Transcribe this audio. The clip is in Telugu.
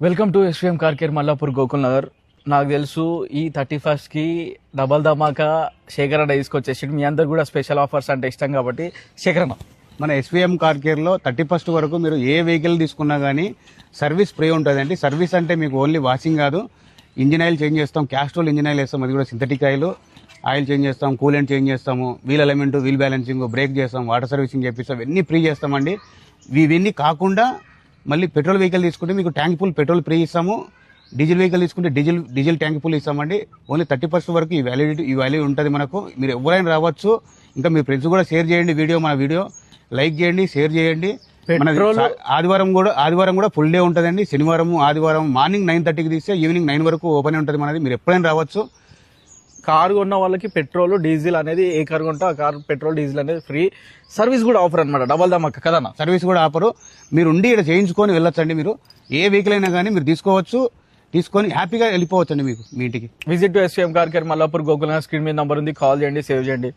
Welcome to SVM car care Mallapur Gokul Nagar. నాకు తెలుసు ఈ 31st కి డబల్ ధమాకా శేఖర్ అన్న తీసుకొచ్చేసి మీ అందరు కూడా స్పెషల్ ఆఫర్స్ అంటే ఇష్టం కాబట్టి శేఖర్ అన్న మన ఎస్వీఎం కార్ కేర్లో 31st వరకు మీరు ఏ వెహికల్ తీసుకున్నా కానీ సర్వీస్ ఫ్రీ ఉంటుందండి. సర్వీస్ అంటే మీకు ఓన్లీ వాషింగ్ కాదు, ఇంజిన్ ఆయిల్ చేంజ్ చేస్తాం, క్యాస్ట్రోల్ ఇంజిన్ ఆయిల్ వేస్తాం, అది కూడా సింథటిక్ ఆయిల్ చేంజ్ చేస్తాం, కూలెంట్ చేంజ్ చేస్తాము, wheel element, wheel balancing, brake చేస్తాం, వాటర్ సర్వీసింగ్ చేపిస్తాం, ఇవన్నీ ఫ్రీ చేస్తామండి. ఇవన్నీ కాకుండా మళ్ళీ పెట్రోల్ వెహికల్ తీసుకుంటే మీకు ట్యాంక్ ఫుల్ పెట్రోల్ ఫ్రీ ఇస్తాము. డీజిల్ వెహికల్ తీసుకుంటే డీజిల్ ట్యాంక్ ఫుల్ ఇస్తామండి. ఓన్లీ 30% వరకు ఈ వాల్యూ ఉంటుంది మనకు. మీరు ఎవరైనా రావచ్చు. ఇంకా మీ ఫ్రెండ్స్ కూడా షేర్ చేయండి మన వీడియో లైక్ చేయండి, షేర్ చేయండి. ఆదివారం కూడా ఫుల్ డే ఉంటుందండి. శనివారం ఆదివారం మార్నింగ్ 9:30కి తీస్తే ఈవినింగ్ 9 వరకు ఓపెన్ ఉంటుంది మనది. మీరు ఎప్పుడైనా రావచ్చు. కారు కొన్న వాళ్ళకి పెట్రోల్ డీజిల్ అనేది ఏ కారు కొంటే ఆ కారు పెట్రోల్ డీజిల్ అనేది ఫ్రీ. సర్వీస్ కూడా ఆఫర్ అనమాట, డబల్ ధమాకా కదా. సర్వీస్ కూడా ఆఫరు. మీరు ఉండి ఇక్కడ చేయించుకొని వెళ్ళొచ్చండి. మీరు ఏ వెహికల్ అయినా కానీ మీరు తీసుకొని హ్యాపీగా వెళ్ళిపోవచ్చండి మీకు మీ ఇంటికి. Visit to SVM car care Mallapur Gokul Nagar. Screen మీద నంబర్ ఉంది, కాల్ చేయండి, సేవ్ చేయండి.